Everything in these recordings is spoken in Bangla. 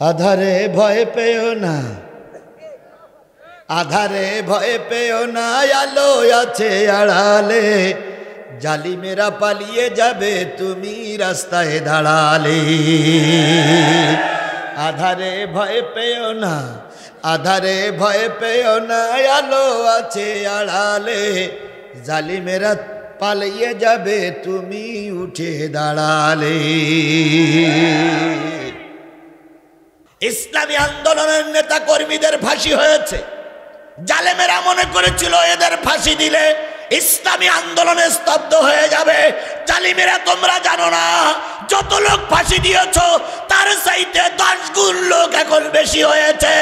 আধারে ভয় পেও না, আধারে ভয় পেও না, আলো আছে আড়ালে, জালিমেরা পালিয়ে যাবে তুমি রাস্তায় দাঁড়ালে। আধারে ভয় পেও না, আধারে ভয় পেও না, আলো আছে আড়ালে, জালিমেরা পালিয়ে যাবে তুমি উঠে দাঁড়ালে। ইসলামী আন্দোলনের নেতা কর্মীদের ফাঁসি হয়েছে। জালেমেরা মনে করেছিল এদের ফাঁসি দিলে ইসলামী আন্দোলনে স্তব্ধ হয়ে যাবে। জালিমেরা তোমরা জানো না, যত লোক ফাঁসি দিয়েছ তার চাইতে 10 গুণ লোক এখন বেশি হয়েছে।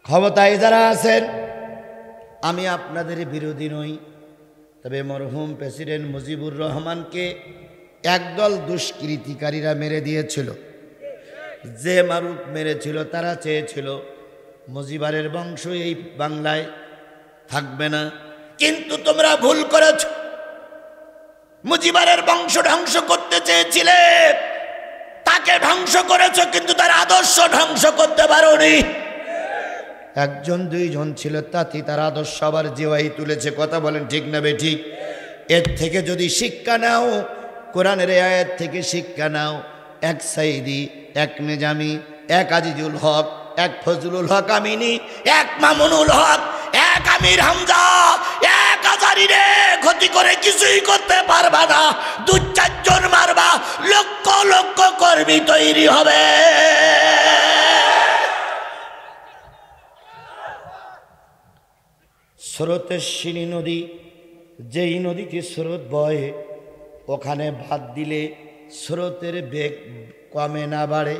ক্ষমতায় যারা আছেন, আমি আপনাদের বিরোধী নই, তবে মরহুম প্রেসিডেন্ট মুজিবুর রহমানকে একদল দুষ্কৃতিকারীরা মেরে দিয়েছিল। যে মারুক মেরেছিল তারা চেয়েছিল মুজিবারের বংশ এই বাংলায় থাকবে না, কিন্তু তোমরা ভুল করেছ। মুজিবারের বংশ ধ্বংস করতে চেয়েছিলে, তাকে ধ্বংস করেছ, কিন্তু তার আদর্শ ধ্বংস করতে পারোনি। একজন দুইজন ছিল তাতে তার আদর্শ আবার জিওয়াই তুলেছে। কথা বলেন ঠিক না বেঠিক? এর থেকে যদি শিক্ষা নাও, কোরআনের আয়াত থেকে শিক্ষা নাও, এক সাইদি, এক নিজামি, এক আজিজুল হক, এক ফজলুল হক আমিনী, এক মামুনুল হক, এক আমির হামজা, এক আজারি রে ক্ষতি করে কিছুই করতে পারবা না। 2-4 জন মারবা, লক্ষ লক্ষ কর্মী তৈরি হবে। স্রোতস্বিনী নদী, যেই নদীতে স্রোত বয়ে, ওখানে বাদ দিলে স্রোতের বেগ কমে না বাড়ে?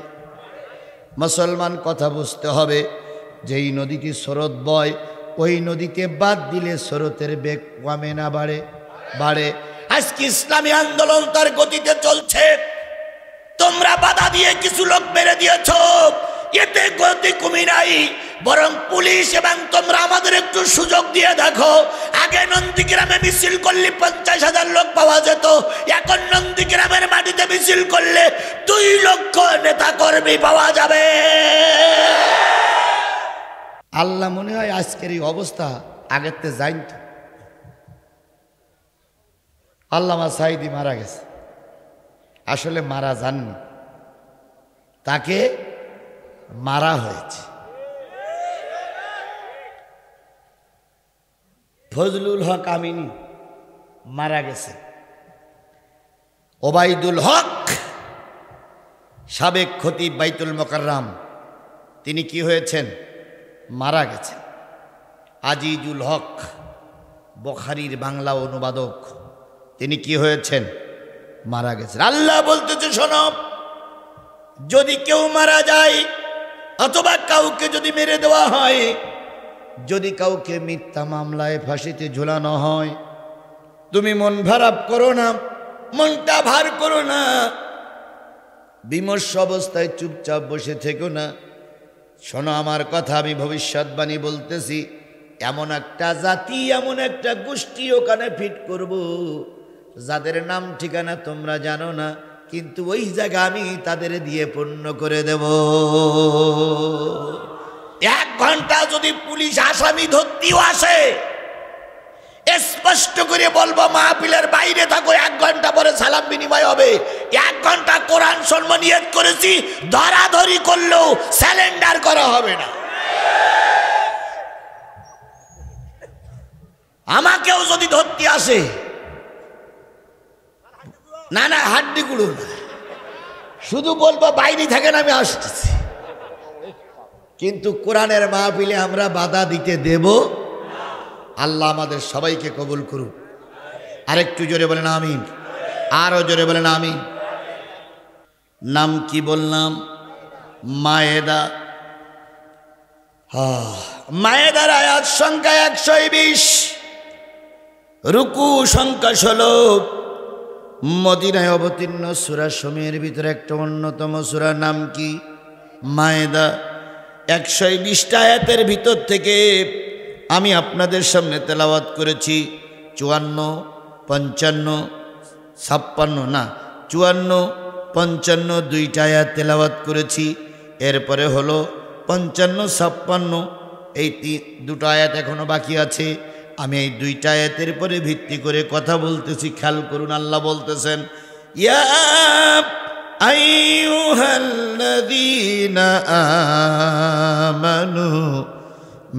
মুসলমান কথা বুঝতে হবে, যেই নদীতে স্রোত বয় ওই নদীতে বাদ দিলে স্রোতের বেগ কমে না বাড়ে? বাড়ে। আজকে ইসলামী আন্দোলন তার গতিতে চলছে, তোমরা বাধা দিয়ে কিছু লোক মেরে দিয়েছ, এতে গতি কমে নাই, বরং পুলিশ এবং তোমরা আমাদের একটু সুযোগ দিয়ে দেখো। আগে নন্দীগ্রামে মিছিল করলে 50,000 লোক পাওয়া যেত, এখন নন্দীগ্রামের মাটিতে মিছিল করলে 2 লক্ষ নেতা কর্মী পাওয়া যাবে। আল্লাহ মনে হয় আজকের এই অবস্থা আগের তে জানত। আল্লামা সাঈদী মারা গেছে, আসলে মারা যাননি, তাকে মারা হয়েছে। ফজলুল হক আমিনী মারা গেছে। ওবায়দুল হক সাবেক খতিব বাইতুল মোকাররম, তিনি কি হয়েছেন? মারা গেছেন। আজিজুল হক বুখারীর বাংলা অনুবাদক, তিনি কি হয়েছেন? মারা গেছেন। আল্লাহ বলতেছে, শোনো, যদি কেউ মারা যায় অথবা কাউকে যদি মেরে দেওয়া হয়, যদি কাউকে মিথ্যা মামলায় ফাঁসিতে ঝুলানো হয়, তুমি মন খারাপ করো না, মনটা ভার করো না, বিমর্ষ অবস্থায় চুপচাপ বসে থেকো না। শোনো আমার কথা, আমি ভবিষ্যৎবাণী বলতেছি, এমন একটা জাতি, এমন একটা গোষ্ঠী ওখানে ফিট করব, যাদের নাম ঠিকানা তোমরা জানো না, কিন্তু ওই জায়গা আমি তাদের দিয়ে পূর্ণ করে দেব। 1 ঘন্টা যদি পুলিশ আসামি ধরতেও আসে, স্পষ্ট করে বলবো, মাহফিলের বাইরে থাকো, 1 ঘন্টা পরে সালাম বিনিময় হবে। 1 ঘন্টা কোরআন শুনবো, নিয়ত করেছি, ধরাধরি করলেও স্যালেন্ডার করা হবে না। আমাকেও যদি ধরতে আসে, না না হাড্ডি গুলো না, শুধু বলবো বাইরে থাকেন, আমি আসতেছি। কিন্তু কোরআনের মাহফিলে আমরা বাধা দিতে দেব? আল্লাহ আমাদের সবাইকে কবুল করুন। আরেকটু জোরে বলেন আমিন, আরো জোরে বলেন আমিন। নাম কি বললাম? মায়েদা। মায়েদার আয়াত সংখ্যা 120, রুকু সংখ্যা 16। মদিনায় অবতীর্ণ সূরা সমূহের ভিতরে একটা অন্যতম সূরা। নাম কি? মায়েদা। 120টা আয়াতের ভিতর থেকে আমি আপনাদের সামনে তেলাওয়াত করেছি 54, 55, 56 না 54, 55 দুইটা আয়াত তেলাওয়াত করেছি। এরপরে হলো 55, 56, এই দুটো আয়াত এখনো বাকি আছে। আমি এই দুইটা আয়াতের পরে ভিত্তি করে কথা বলতেছি, খেয়াল করুন। আল্লাহ বলতেছেন, ইয়া আইয়ুহাল্লাযীনা আমানু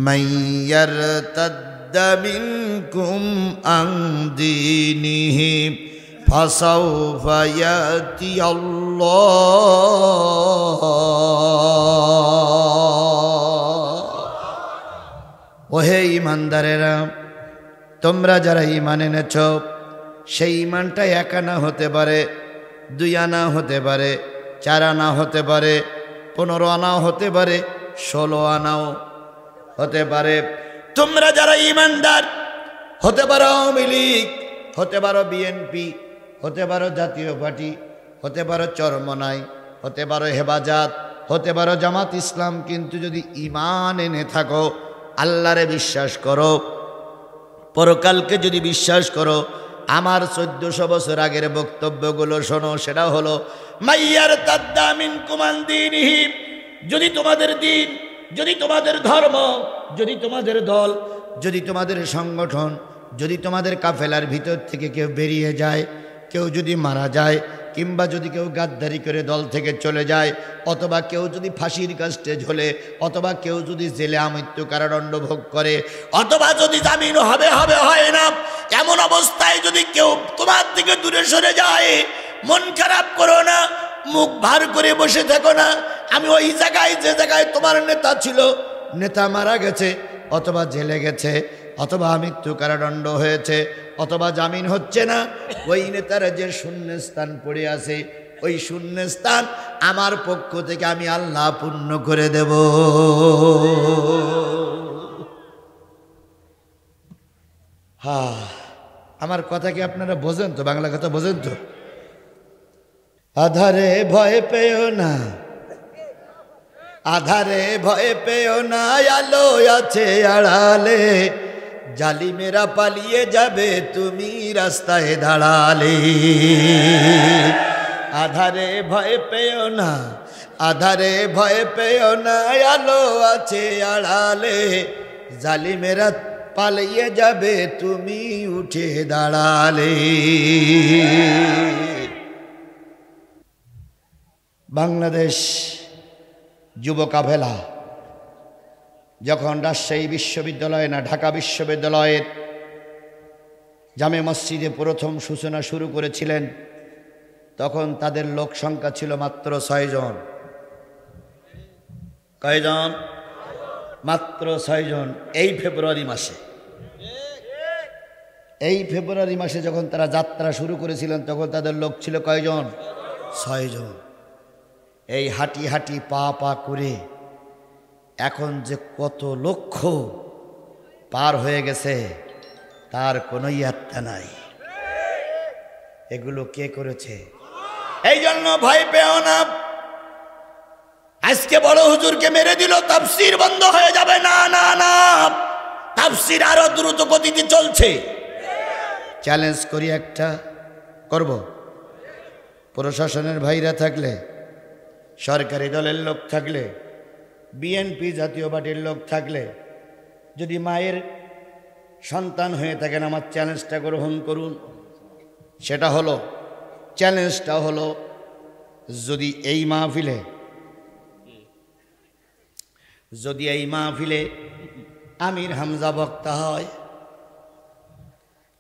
মাইয়ারতাদ্দা মিনকুম আন দীনিহি ফাসাউফা ইয়াতি আল্লাহ। ওহে ঈমানদারেরা, তোমরা যারা ঈমান এনেছ, সেই ঈমানটা 1 আনা হতে পারে, 2 আনা হতে পারে, 4 আনা হতে পারে, 15 আনাও হতে পারে, 16 আনাও হতে পারে। তোমরা যারা ঈমানদার, হতে পারো আওয়ামী লীগ, হতে পারো বিএনপি, হতে পারো জাতীয় পার্টি, হতে পারো চরমনাই, হতে পারো হেফাজত, হতে পারো জামাত ইসলাম, কিন্তু যদি ঈমান এনে থাকো, আল্লাহরে বিশ্বাস করো, পরকালকে যদি বিশ্বাস করো, আমার 1400 বছর আগের বক্তব্যগুলো শোনো। সেটা হলো মাইয়ারতাদ্দা মিনকুম আন দীনিহি, যদি তোমাদের দিন, যদি তোমাদের ধর্ম, যদি তোমাদের দল, যদি তোমাদের সংগঠন, যদি তোমাদের কাফেলার ভিতর থেকে কেউ বেরিয়ে যায়, কেউ যদি মারা যায়, কিংবা যদি কেউ গাদ্দারি করে দল থেকে চলে যায়, অথবা কেউ যদি ফাঁসির কাস্টে ঝোলে, অথবা কেউ যদি জেলে আমৃত্যু কারাদণ্ড ভোগ করে, অথবা যদি জামিন হবে হয় না, এমন অবস্থায় যদি কেউ তোমার থেকে দূরে সরে যায়, মন খারাপ করো না, মুখ ভার করে বসে থাকো না। আমি ওই জায়গায়, যে জায়গায় তোমার নেতা ছিল, নেতা মারা গেছে, অথবা জেলে গেছে, অথবা মৃত্যু কারাদণ্ড হয়েছে, অথবা জামিন হচ্ছে না, ওই নেতার যে শূন্যস্থান পড়ে আছে, ওই শূন্যস্থান আমার পক্ষ থেকে আমি আল্লাহ পূর্ণ করে দেব। আমার কথা কি আপনারা বোঝেন তো? বাংলা কথা বোঝেন তো? আধারে ভয় পেও না, আধারে ভয় পেও না, আলো আছে আড়ালে, জালিমেরা পালিয়ে যাবে, তুমি রাস্তায় দাঁড়ালে। আধারে ভয় পেও না, আধারে ভয় পেও না, আলো আছে আড়ালে, জালিমেরা পালিয়ে যাবে, তুমি উঠে দাঁড়ালে। বাংলাদেশ যুব কাফেলা যখন রাজশাহী বিশ্ববিদ্যালয় না ঢাকা বিশ্ববিদ্যালয়ের জামে মসজিদে প্রথম সূচনা শুরু করেছিলেন, তখন তাদের লোক সংখ্যা ছিল মাত্র 6 জন। কয়জন? মাত্র 6 জন। এই ফেব্রুয়ারি মাসে যখন তারা যাত্রা শুরু করেছিলেন, তখন তাদের লোক ছিল কয়জন? 6 জন। এই হাঁটি হাঁটি পা পা করে এখন যে কত লক্ষ পার হয়ে গেছে, তার কোনো ইয়াত্তা নাই। এগুলো কে করেছে? এই জন্য ভয় পেও না। আজকে বড় হুজুরকে মেরে দিল, তাফসীর বন্ধ হয়ে যাবে না, না না, তাফসীর আরো দ্রুত গতিতে চলছে। চ্যালেঞ্জ করি, একটা করব। প্রশাসনের ভাইরা থাকলে, সরকারি দলের লোক থাকলে, বিএনপি জাতীয় পার্টির লোক থাকলে, যদি মায়ের সন্তান হয়ে থাকেন, আমার চ্যালেঞ্জটা গ্রহণ করুন। সেটা হলো, চ্যালেঞ্জটা হলো, যদি এই মাহফিলে আমির হামজা বক্তা হয়,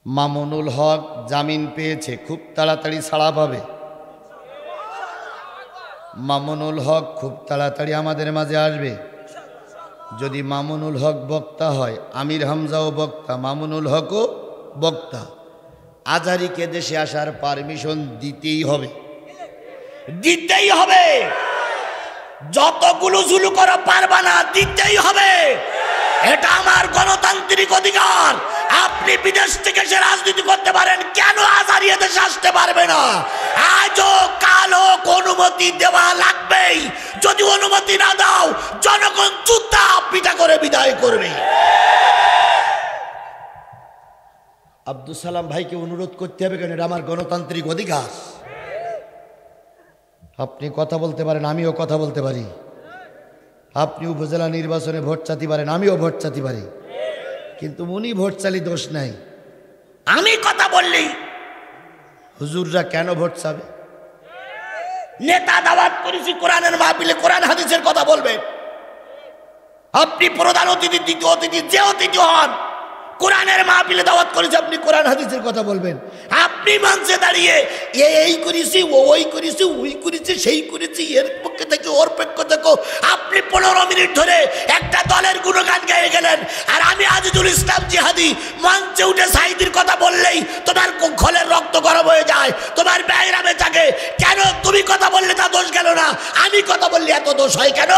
মামুনুল হক জামিন পেয়েছে, খুব তাড়াতাড়ি ছাড়া পাবে। মামুনুল হক খুব তাড়াতাড়ি আমাদের মাঝে আসবে। যদি মামুনুল হক বক্তা হয়, আমির হামজাও বক্তা, মামুনুল হকও বক্তা, আজারিকে দেশে আসার পারমিশন দিতেই হবে, দিতেই হবে। যতগুলো জুলু করা পারবা না, দিতেই হবে। এটা আমার গণতান্ত্রিক অধিকার। আপনি বিদেশ থেকে সে রাজনীতি করতে পারেন, কেন আজারি দেশে আসতে পারবে না? আজও কালো অনুমতি দেওয়া লাগবেই। যদি অনুমতি না দাও, জনগণ জুতা পিটা করে বিদায় করবে। আব্দুল সালাম ভাইকে অনুরোধ করতে হবে, কেন? এটা আমার গণতান্ত্রিক অধিকার। আপনি কথা বলতে পারেন, আমিও কথা বলতে পারি। আপনি উপজেলা নির্বাচনে ভোট চাইতে পারেন, আমিও ভোট চাইতে পারি। কিন্তু উনি ভোট চালি দোষ নাই, আমি কথা বললেই হুজুররা কেন ভোট চাবে? নেতা দাওয়াত করেছি কোরআনের মাহফিলে, কোরআন হাদিসের কথা বলবেন। আপনি প্রধান অতিথি, দ্বিতীয় অতিথি, যে অতিথি হন, কোরআনের মাহফিলে দাওয়াত করেছি, আপনি কোরআন হাদিসের কথা বলবেন। আপনি মঞ্চে দাঁড়িয়ে এই করেছি, ওই করেছি, ওই করেছি, সেই করেছি, এর পক্ষে থেকে ওর পক্ষ থেকে আপনি 15 মিনিট ধরে একটা দলের গুণগান গেয়ে গেলেন। আর আমি আজিজুল ইসলাম জিহাদি মঞ্চে উঠে সাইদির কথা বললেই তোমার খলের রক্ত গরম হয়ে যায়, তোমার ব্যায়রামে জাগে। কেন তুমি কথা বললে তা দোষ গেল না, আমি কথা বললে এত দোষ হয় কেন?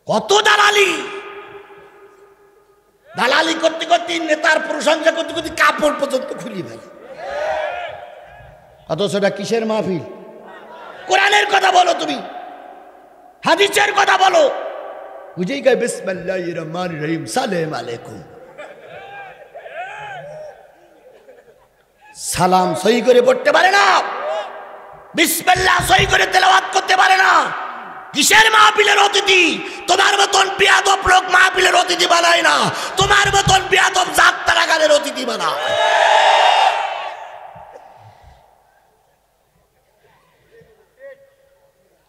কত দালালি, দালালি করতে করতে, নেতার প্রশংসা করতে করতে কাপড় পর্যন্ত খুলি ফেলে। অথচ এটা কিসের মাহফিল? কোরআনের কথা বলো, তুমি হাদিসের কথা বলো। বুঝেই গায় বিসমিল্লাহির রহমানির রহিম, সালাম আলাইকুম। সালাম সহি করে পড়তে পারে না, বিসমিল্লাহ সহি করে তেলাওয়াত করতে পারে না। কিসের মাহফিলের অতিথি? তোমার মতন বিয়াদব লোক মাহফিলের অতিথি বানায় না, তোমার মতন বিয়াদব যাত্রাগানের অতিথি বানায়।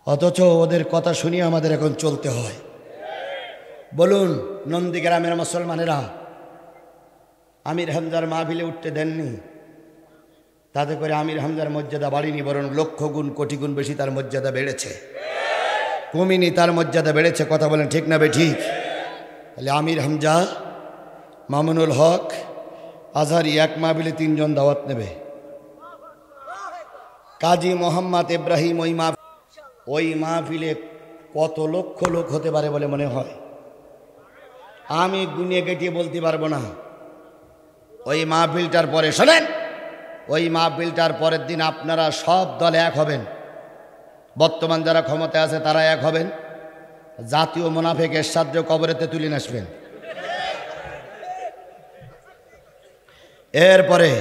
অথচ ওদের কথা শুনিয়ে আমাদের এখন চলতে হয়। বলুন, নন্দীগ্রামের মুসলমানেরা আমির হামজার মাহফিলে উঠতে দেননি, তাতে করে আমির হামজার মর্যাদা বাড়েনি, বরং লক্ষ গুণ কোটি গুণ বেশি তার মর্যাদা বেড়েছে, কমিনি, তার মর্যাদা বেড়েছে। কথা বলেন ঠিক না বে ঠিক? তাহলে আমির হামজা, মামুনুল হক, আজহারি এক মাহফিলে 3 জন দাওয়াত নেবে। কাজী মোহাম্মদ ইব্রাহিম ওই মাহফিলে কত লক্ষ লোক হতে পারে বলে মনে হয়? আমি গুনিয়ে গেটিয়ে বলতে পারবো না। ওই মাহফিলটার পরে শোনেন, ওই মাহফিলটার পরের দিন আপনারা সব দলে এক হবেন। বর্তমান যারা ক্ষমতায় আছে তারা এক হবেন, জাতীয় মুনাফিক এরশাদকে কবরেতে তুলে আসবেন। এরপরে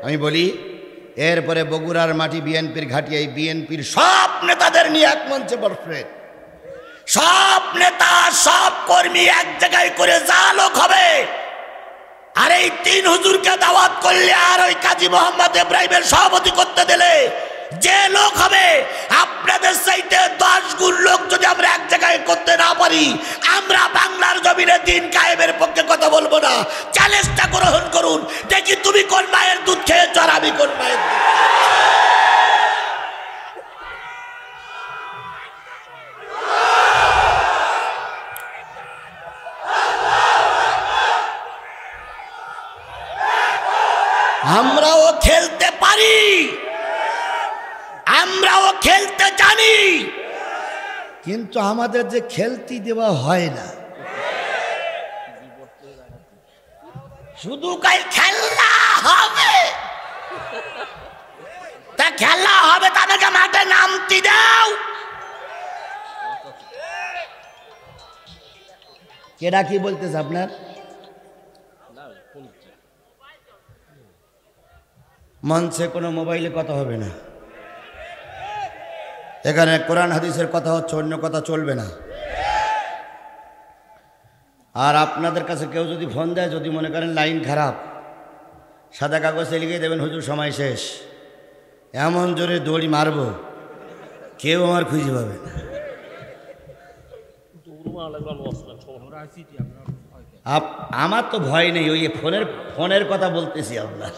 আমি বলি, এরপরে বগুড়ার মাটি বিএনপির ঘাঁটি, এই বিএনপির সব নেতাদের নিয়ে এক মঞ্চে বসবেন। সব নেতা, সব কর্মী এক জায়গায় করে যা লোক হবে, আর এই 3 হুজুরকে দাওয়াত করলে আর ওই কাজী মোহাম্মদ ইব্রাহিমের সভাপতি করতে দিলে যে লোক হবে, আপনাদের চাইতে 10 গুণ লোক যদি আমরা এক জায়গায় করতে না পারি, আমরা বাংলার জমিনে দিন কায়েমের পক্ষে কথা বলবো না। চ্যালেঞ্জটা গ্রহণ করুন, দেখি তুমি কোন মায়ের দুধ খেয়েছ আর আমি কোন মায়ের দুধ। আমরাও খেলতে পারি, আমরাও খেলতে জানি, কিন্তু আমাদের যে খেলতে দেওয়া হয় না। শুধু কাল খেলা হবে, তা খেলা হবে, তাদেরকে মাঠে নামতে দাও। কেডা কি বলতেছে আপনার? মঞ্চে কোনো মোবাইলে কথা হবে না, এখানে কোরআন হাদিসের কথা হচ্ছে, অন্য কথা চলবে না। আর আপনাদের কাছে কেউ যদি ফোন দেয়, যদি মনে করেন লাইন খারাপ, সাদা কাগজে লিখে দেবেন হুজুর সময় শেষ, এমন জোরে দড়ি মারব কেউ আমার খুঁজে পাবে না। আমার তো ভয় নেই, ওই ফোনের কথা বলতেছি আপনার।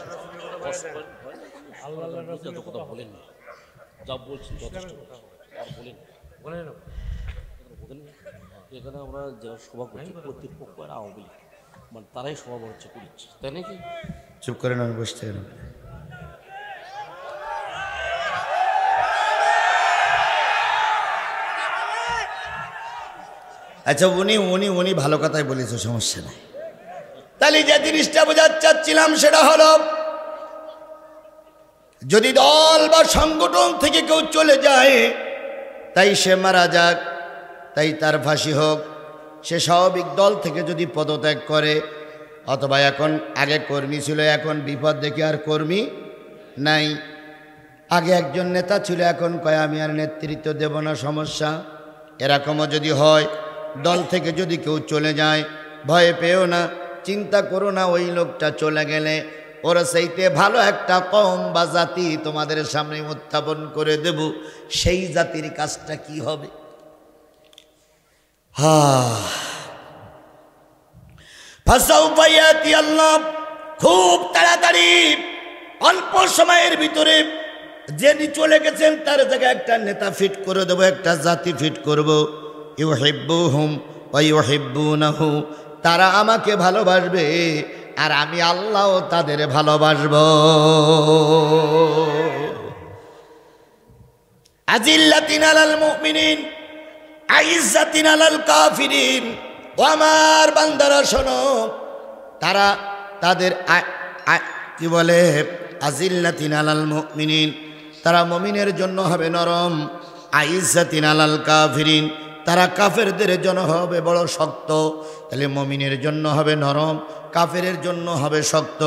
এখানে আমরা যারা সভা করছি কর্তৃপক্ষ আর আওয়ামী লীগ, মানে তারাই সভা হচ্ছে করছে, তাই নাকি? চুপ করে না, বসতে গেল। আচ্ছা, উনি ভালো কথাই বলেছে, সমস্যা নাই। তাহলে যে জিনিসটা বোঝাতে চাচ্ছিলাম সেটা হলো, যদি দল বা সংগঠন থেকে কেউ চলে যায়, তাই সে মারা যাক, তাই তার ফাঁসি হোক। সে স্বাভাবিক দল থেকে যদি পদত্যাগ করে, অথবা এখন আগে কর্মী ছিল, এখন বিপদ দেখে আর কর্মী নাই। আগে একজন নেতা ছিল, এখন কয় আমি আর নেতৃত্ব দেব না, সমস্যা। এরকমও যদি হয়, দল থেকে যদি কেউ চলে যায়, ভয় পেও না, চিন্তা করো না, ওই লোকটা চলে গেলে ওরা সেইতে ভালো একটা কম বা জাতি তোমাদের সামনে উত্থাপন করে দেব। সেই জাতির কাজটা কি হবে? আল্লাহ খুব তাড়াতাড়ি অল্প সময়ের ভিতরে যিনি চলে গেছেন তার জায়গায় একটা নেতা ফিট করে দেবো, একটা জাতি ফিট করব। ইউহিব্বুহুম ওয়া ইউহিব্বুনাহু, তারা আমাকে ভালোবাসবে আর আমি আল্লাহও তাদের ভালোবাসব। আজিল্লাতিন আলাল মুমিনিন আইজ্জাতিন আলাল কাফিরিন। ও আমার বান্দারা শোনো, তারা তাদের কি বলে, আজিল্লাতিন আলাল মুমিনিন, তারা মুমিনের জন্য হবে নরম। আইজ্জাতিন আলাল কাফিরিন, তারা কাফেরদের জন্য হবে বড় শক্ত। তাহলে মুমিনের জন্য হবে নরম, কাফেরের জন্য হবে শক্ত।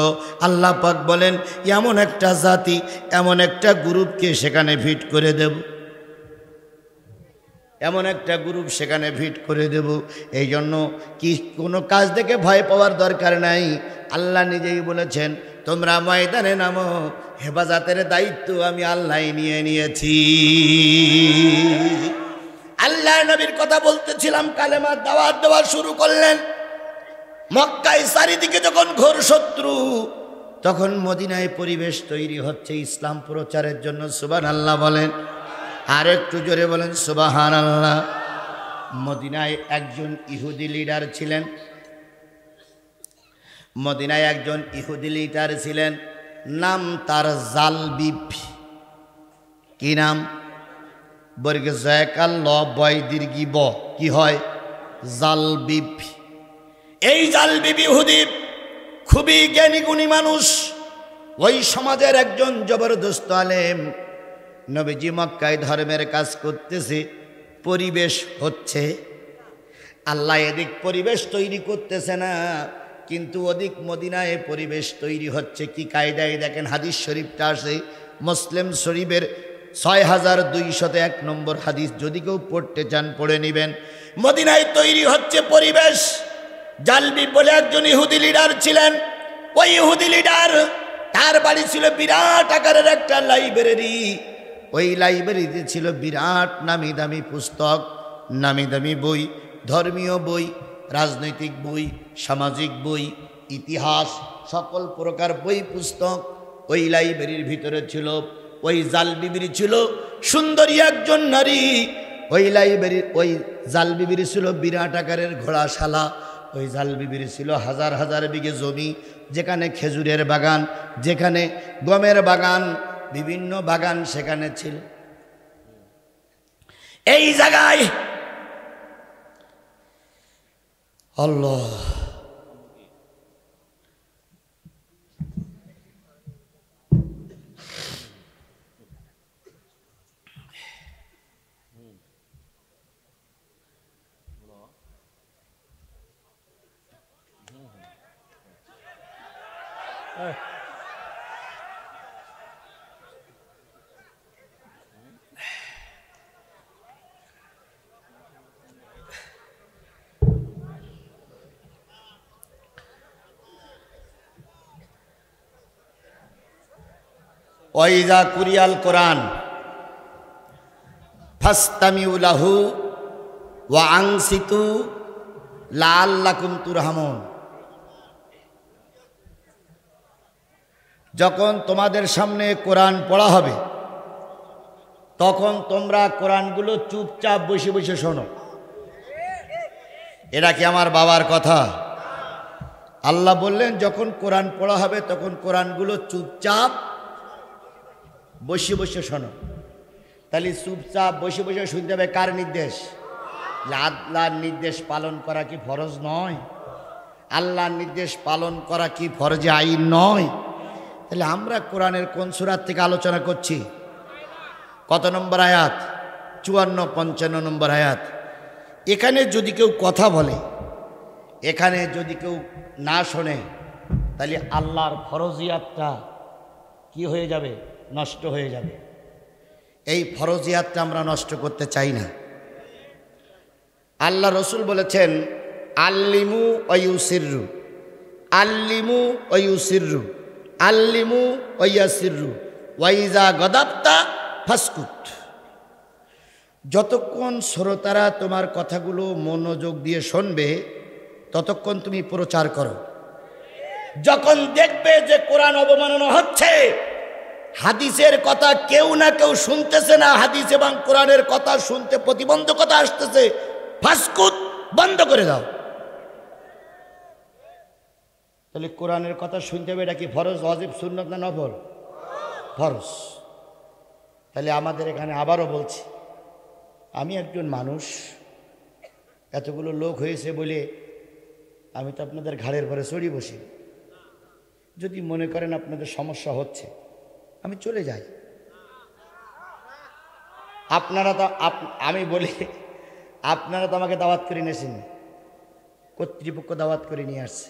আল্লাহ পাক বলেন এমন একটা জাতি, এমন একটা গ্রুপকে সেখানে ফিট করে দেব, এমন একটা গ্রুপ সেখানে ফিট করে দেব। এই জন্য কি কোনো কাজ দেখে ভয় পাওয়ার দরকার নাই। আল্লাহ নিজেই বলেছেন তোমরা ময়দানে নামো, হেফাজতের দায়িত্ব আমি আল্লাহ নিয়ে নিয়েছি। আল্লাহ নবীর কথা বলতেছিলাম, কালেমার দাওয়াত দেওয়া শুরু করলেন। মক্কায় চারিদিকে যখন ঘোর শত্রু, তখন মদিনায় পরিবেশ তৈরি হচ্ছে ইসলাম প্রচারের জন্য। সুবহানাল্লাহ বলেন, আর একটু জোরে বলেন সুবহানাল্লাহ। মদিনায় একজন ইহুদি লিডার ছিলেন, মদিনায় একজন ইহুদি লিডার ছিলেন, নাম তার জালবিব। কি নাম? বর্গে জয়কাল ল বয় দীর্ঘি ব, কি হয়? জালবিব। এই জালবিব ইহুদি খুবই জ্ঞানী গুণী মানুষ, ওই সমাজের একজন জবরদস্ত আলেম। নবীজি মক্কায় ধর্মের কাজ করতেছে, পরিবেশ হচ্ছে, আল্লাহ এদিক পরিবেশ তৈরি করতেছে না, কিন্তু ওদিক মদিনায় পরিবেশ তৈরি হচ্ছে। কি কায়দায় দেখেন, হাদিস শরীফটা আসে মুসলিম শরীফের ৬,২০১ নম্বর হাদিস, যদি কেউ পড়তে চান পড়ে নেবেন। মদিনায় তৈরি হচ্ছে পরিবেশ। জালবি বলে একজন ইহুদি লিডার ছিলেন। ওই ইহুদি লিডার, তার বাড়ি ছিল বিরাট আকারের একটা লাইব্রেরি। ওই লাইব্রেরিতে ছিল বিরাট নামি দামি পুস্তক, নামি দামি বই, ধর্মীয় বই, রাজনৈতিক বই, সামাজিক বই, ইতিহাস, সকল প্রকার বই পুস্তক ওই লাইব্রেরির ভিতরে ছিল। ওই জালবিবির ছিল সুন্দরী একজন নারী। ওই লাইব্রেরির ওই জালবিবির ছিল বিরাট আকারের ঘোড়াশালা। ওই জালবিবির ছিল হাজার হাজার বিঘে জমি, যেখানে খেজুরের বাগান, যেখানে গমের বাগান, বিভিন্ন বাগান সেখানে ছিল। এই জায়গায় আল্লাহ ওয়াইজা কুরিয়াল কোরআন ফাস্তামিউ লাহু ওয়া আনসিতু লাআল্লাকুম তুরহামুন। যখন তোমাদের সামনে কোরআন পড়া হবে, তখন তোমরা কোরআনগুলো চুপচাপ বসে বসে শোনো। এটা কি আমার বাবার কথা? আল্লাহ বললেন যখন কোরআন পড়া হবে তখন কোরআনগুলো চুপচাপ বসে বসে শোনো। তাহলে চুপচাপ বসে বসে শুনতে হবে কার নির্দেশ? আল্লাহর নির্দেশ পালন করা কি ফরজ নয়? আল্লাহর নির্দেশ পালন করা কি ফরজে আইন নয়? তাহলে আমরা কোরআনের কোন সূরা থেকে আলোচনা করছি? কত নম্বর আয়াত? 54-55 নম্বর আয়াত। এখানে যদি কেউ কথা বলে, এখানে যদি কেউ না শোনে তাহলে আল্লাহর ফরজিয়াতটা কি হয়ে যাবে? নষ্ট হয়ে যাবে। এই ফরজিয়াতটা আমরা নষ্ট করতে চাই না। আল্লাহ রসুল বলেছেন, আল্লিমু ওয়ুসিররু, আল্লিমু ওয়ুসিররু, আল্লিমু ওয়াসিররু, ওয়াইজা গদাবতা ফাসকুত। যতক্ষণ শ্রোতারা তোমার কথাগুলো মনোযোগ দিয়ে শুনবে ততক্ষণ তুমি প্রচার করো। যখন দেখবে যে কোরআন অবমাননা হচ্ছে, হাদিসের কথা কেউ না কেউ শুনতেছে না, হাদিস এবং কোরআনের কথা শুনতে প্রতিবন্ধকতা আসতেছে, ফাসকুত, বন্ধ করে দাও। তাহলে কোরআনের কথা শুনতে হবে, এটা কি ফরজ, ওয়াজিব, সুন্নত না নফল? ফরজ। তাহলে আমাদের এখানে আবারও বলছি, আমি একজন মানুষ, এতগুলো লোক হয়েছে বলে আমি তো আপনাদের ঘাড়ের পরে চড়ি বসি। যদি মনে করেন আপনাদের সমস্যা হচ্ছে, আমি চলে যাই। আপনারা তো আমি বলি, আপনারা তো আমাকে দাওয়াত করে নিয়েছেন, কর্তৃপক্ষ দাওয়াত করে নিয়ে আসছে।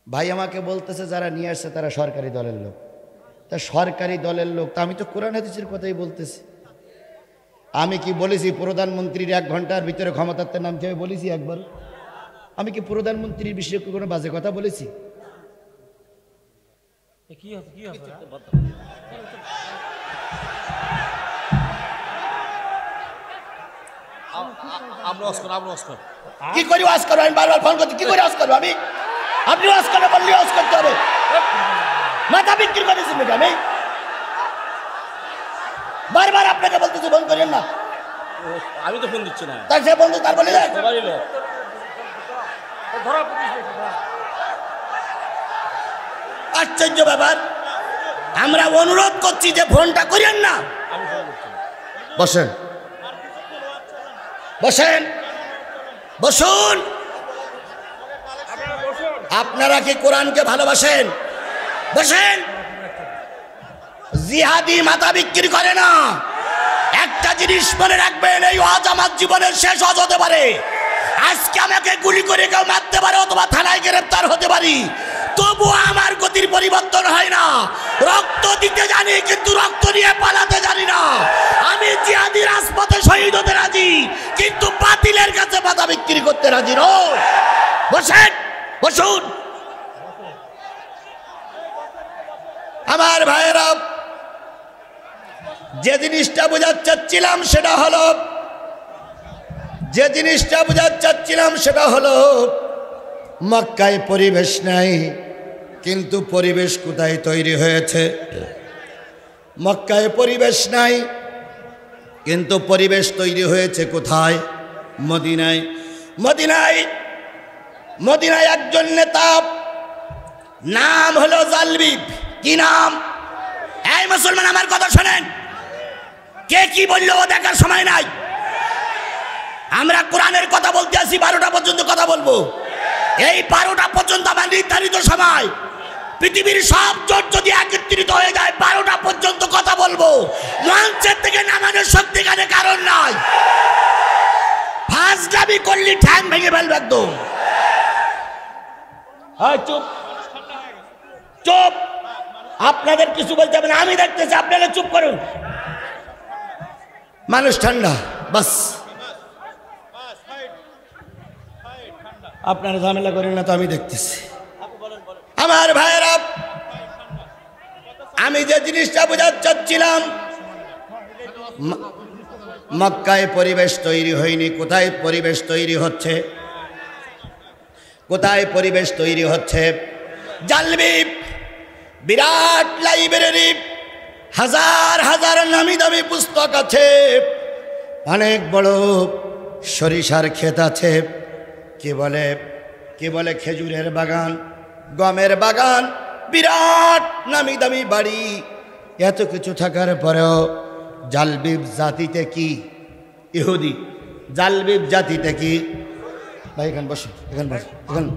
ভাই আমাকে বলতেছে যারা নিয়ে আসছে তারা সরকারি দলের লোক। তা সরকারি দলের লোক, তা আমি তো কোরআন হাদিসের কথাই বলতেছি। আমি কি বলেছি প্রধানমন্ত্রীর 1 ঘন্টার ভিতরে ক্ষমতাতে নামতে হবে বলেছি একবার? আমি কি প্রধানমন্ত্রীর বিষয়ে কোনো বাজে কথা বলেছি? কি করি ওয়াজ করবো? আমি বারবার ফোন করছি, কি করে ওয়াজ করবো আমি? আপনি ওয়াজ করবে বললে ওয়াজ করতে হবে। মাথা বিক্রি করেছি নাকি আমি? বারবার আপনাকে বলতেছি ফোন করেন না। আমি তো ফোন দিচ্ছি না। তার সে বন্ধু তার বলে আশ্চর্য ব্যাপার। আমরা অনুরোধ করছি যে ফোনটা করেন না। বসেন বসেন বসুন। আপনারা কি কোরআনকে ভালোবাসেন? বসেন। জিহাদি মাথা বিক্রি করে না। একটা জিনিস মনে রাখবেন, এই ওয়াজ আমার জীবনের শেষ ওয়াজ হতে পারে। আজকে আমাকে গুলি করে কেউ মারতে পারে অথবা থানায় গ্রেফতার হতে পারি, তবুও আমার গতির পরিবর্তন হয় না। রক্ত দিতে জানি কিন্তু রক্ত নিয়ে পালাতে জানি না। আমি জিহাদি রাজপথে শহীদ হতে রাজি, কিন্তু বাতিলের কাছে মাথা বিক্রি করতে রাজি নই। বসেন বসুন। আমার ভাইয়েরা, যে জিনিসটা বোঝাতে চাচ্ছিলাম সেটা হলো মক্কায় পরিবেশ নাই, কিন্তু পরিবেশ কোথায় তৈরি হয়েছে? মক্কায় পরিবেশ নাই, কিন্তু পরিবেশ তৈরি হয়েছে কোথায়? মদিনায়। মদিনায় একজন নেতা, নাম হলো জালবিব। কি নাম? এই মুসলমান আমার কথা শোনেন, কে কি বললো ও দেখার সময় নাই। আমরা কোরআনের কথা বলতে আসি, 12টা পর্যন্ত কথা বলবো। এই 12টা পর্যন্ত আমার নির্ধারিত সময়। পৃথিবীর সব জোট যদি একত্রিত হয়ে যায় 12টা পর্যন্ত কথা বলবো। মঞ্চের থেকে নামানোর শক্তি কানে কারণ নাই। ফাঁস দাবি করলি ঠ্যাং ভেঙে ফেলবে একদম। চুপ চুপ, আপনাদের কিছু বলতে হবে না, আমি দেখতেছি, আপনারা চুপ করুন। মানুষ ঠান্ডা, বাস। আপনারা ঝামেলা করেন না তো, আমি দেখতেছি। আমার ভাইয়েরা, আমি যে জিনিসটা বোঝাতে চাচ্ছিলাম, মক্কায় পরিবেশ তৈরি হয়নি। কোথায় পরিবেশ তৈরি হচ্ছে? কোথায় পরিবেশ তৈরি হচ্ছে? জালবিব বিরাট লাইব্রেরি, হাজার হাজার নামি দামি পুস্তক আছে, অনেক বড় সরিষার ক্ষেত আছে, কি বলে খেজুরের বাগান, গমের বাগান, বিরাট নামি দামি বাড়ি। এত কিছু থাকার পরেও জালবিব জাতিতে কি? ইহুদি। জালবিব জাতিতে কি? ভাই এখানে বসে, এখানে বসে, এখানে।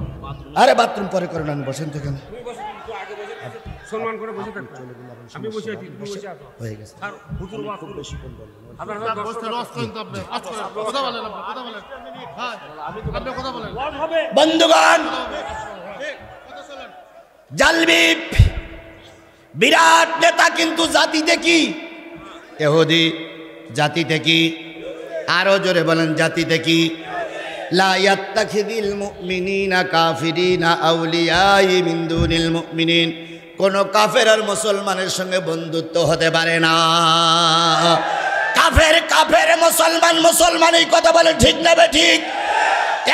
আরে বাথরুম পরে করেন, বসেন তো এখানে। সম্মান করে বসে থাকতে আমি বসে আছি তুমি বসে আছো হয়ে গেছে। আর হুজুর ওয়াজ খুব করবে বেশি কোন বলবেন আপনারা বন্ধুগণ, জালবিব বিরাট নেতা, কিন্তু জাতিতে কি? ইহুদি। জাতিতে কি? আরো জোরে বলেন, জাতিতে কি? লা ইয়াত্তাখিযুল মুমিনিনা কাফিরিনা আউলিয়া মিন দুনিল মুমিনিন। কোন কাফের আর মুসলমানের সঙ্গে বন্ধুত্ব হতে পারে না। কাফের কাফের, মুসলমান মুসলমান, এই কথা বলে ঠিক না বে ঠিক?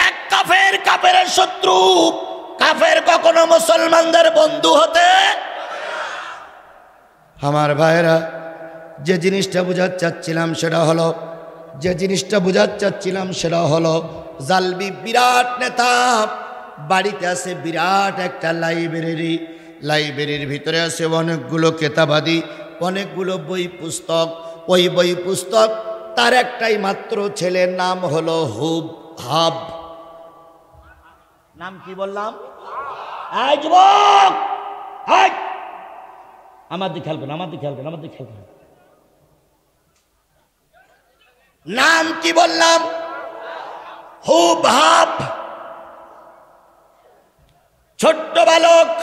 এক কাফের কাফেরের শত্রু। কাফের কখনো মুসলমানদের বন্ধু হতে। আমার ভাইরা, যে জিনিসটা বোঝাতে চাচ্ছিলাম সেটা হলো জালবি বিরাট নেতা। বাড়িতে আছে বিরাট একটা লাইব্রেরি। লাইব্রেরির ভিতরে আছে অনেকগুলো কেতাবাদি, অনেকগুলো বই পুস্তক। ওই বই পুস্তক তার একটাই মাত্র ছেলের নাম হলো হুব হাব। নাম কি বললাম? এই যুবক, এই আমার দিকে খেলবেন, আমার দিকে খেলবেন, আমার দিকে খেলবেন। নাম কি বললাম? হুব হাব। ছোট্ট বালক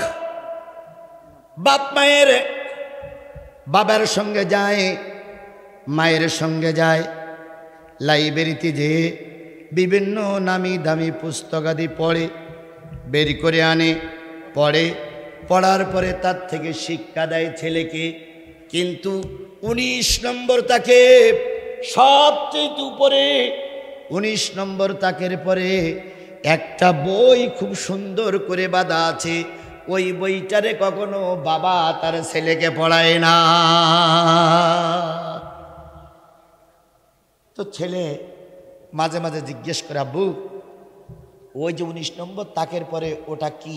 বাবার সঙ্গে যায়, মায়ের সঙ্গে যায় লাইব্রেরিতে, যে বিভিন্ন নামি দামি পুস্তকাদি পড়ে, বের করে আনে, পড়ার পরে তার থেকে শিক্ষা দেয় ছেলেকে। কিন্তু 19 নম্বর তাকে, সবচেয়ে উপরে 19 নম্বর তাকের পরে একটা বই খুব সুন্দর করে বাঁধা আছে। ওই বইটারে কখনো বাবা তার ছেলেকে পড়ায় না। তো ছেলে মাঝে মাঝে জিজ্ঞেস করে, আব্বু ওই যে 19 নম্বর তাকের পরে ওটা কি?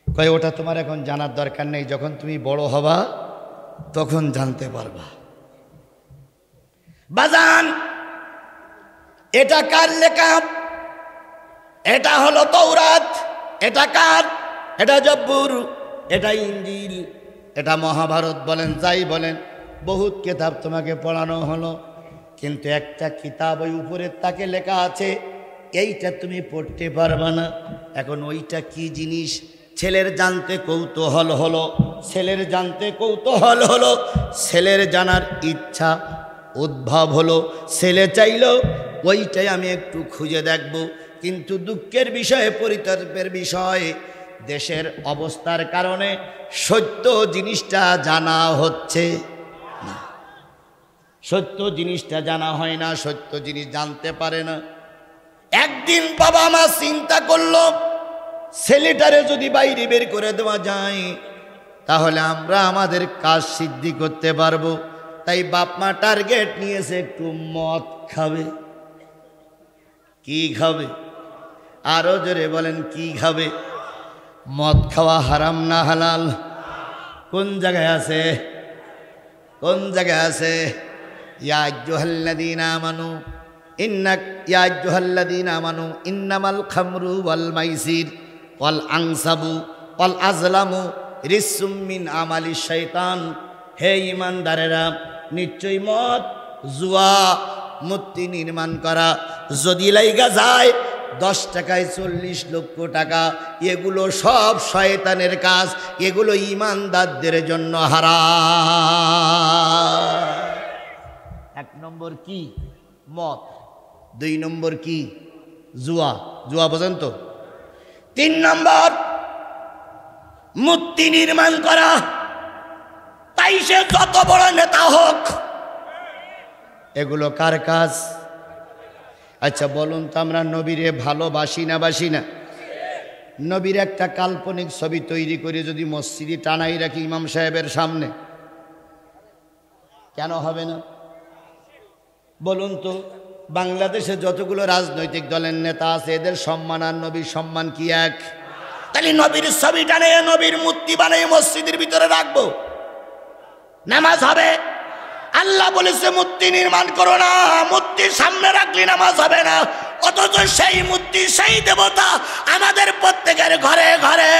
কয়, ওটা তোমার এখন জানার দরকার নেই, যখন তুমি বড় হবা তখন জানতে পারবা। বাজান, এটা কার লেখা? এটা হলো তৌরাত। এটা কার? এটা জব্বুর, এটা ইনজিল, এটা মহাভারত। বলেন যাই বলেন, বহুত কিতাব তোমাকে পড়ানো হলো, কিন্তু একটা কিতাব ওই উপরের তাকে লেখা আছে, এইটা তুমি পড়তে পারবা না। এখন ওইটা কি জিনিস? ছেলের জানতে কৌতূহল হলো, ছেলের জানার ইচ্ছা উদ্ভব হলো। ছেলে চাইল ওইটাই আমি একটু খুঁজে দেখব, কিন্তু দুঃখের বিষয়ে, পরিতাপের বিষয়ে, দেশের অবস্থার কারণে সত্য জিনিসটা জানা হচ্ছে না। সত্য জিনিসটা জানা হয় না, সত্য জিনিস জানতে পারে না। একদিন বাবা মা চিন্তা করলো, ছেলেটারে যদি বাইরে বের করে দেওয়া যায় তাহলে আমরা আমাদের কাজ সিদ্ধি করতে পারবো। তাই বাপ মা টার্গেট নিয়েছে, একটু মদ খাবে। কি খাবে? আরো জোরে বলেন, কি খাবে? মদ খাওয়া হারাম না হালাল? কোন জায়গায় আছে? কোন জায়গায় আছে? ইয়া আইয়ুহাল্লাযীনা আমানু ইন্নামাল খামরু ওয়াল মাইসির ওয়াল আনসাবু ওয়াল আজলামু রিজসুম মিন আমালিশ শাইতান। হে ঈমানদারেরা, নিশ্চয়ই মদ, জুয়া, মূর্তি নির্মাণ করা যদি লাইগা যায় 10 টাকায় 40 লক্ষ টাকা, এগুলো সব শয়তানের কাজ, এগুলো ঈমানদারদের জন্য হারাম। 1 নম্বর কি? মদ। 2 নম্বর কি? জুয়া। জুয়া বোঝেন তো? 3 নম্বর মূর্তি নির্মাণ করা। তাই সে যত বড় নেতা হোক, এগুলো কার কাজ? আচ্ছা বলুন তো, আমরা নবীরে ভালোবাসি না বাসি না? নবীর একটা কাল্পনিক ছবি তৈরি করে যদি মসজিদে টানাই রাখি ইমাম সাহেবের সামনে, কেন হবে না? বলুন তো, বাংলাদেশে যতগুলো রাজনৈতিক দলের নেতা আছে, এদের সম্মান আর নবীর সম্মান কি এক? তাহলে নবীর ছবি টানিয়ে, নবীর মূর্তি বানিয়ে মসজিদের ভিতরে রাখবো, নামাজ হবে? আল্লাহ বলেছে মূর্তি নির্মাণ করো না, মূর্তির সামনে রাখলে নামাজ হবে না। অথচ সেই মূর্তি, সেই দেবতা আমাদের প্রত্যেকের ঘরে ঘরে।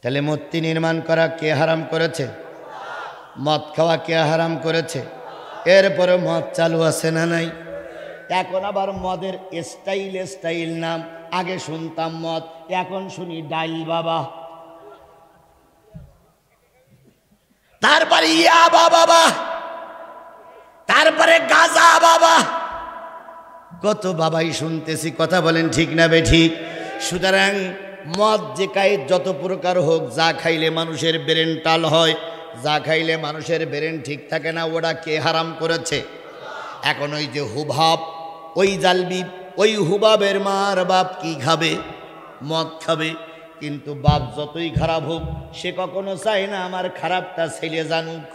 তাহলে মূর্তি নির্মাণ করা কে হারাম করেছে? মদ খাওয়া কে হারাম করেছে? এরপরে মদ চালু আছে না নাই? এখন আবার মদের স্টাইল স্টাইল নাম। আগে শুনতাম মদ, এখন শুনি ডাইল বাবা, তারপরে ইয়াবা বাবা, তারপরে গাজা বাবা, কত বাবাই শুনতেছি। কথা বলেন ঠিক না বে ঠিক? সুতরাং মদ যে খায় যত প্রকার হোক, যা খাইলে মানুষের ব্রেন টাল হয়, যা খাইলে মানুষের ব্রেন ঠিক থাকে না, ওটা কে হারাম করেছে? এখন ওই যে হুবাব, ওই জালবি, ওই হুবাবের মার বাপ কি খাবে? মদ খাবে। কিন্তু বাপ যতই খারাপ হোক, সে কখনো চায় না আমার খারাপটা ছেলে জানুক।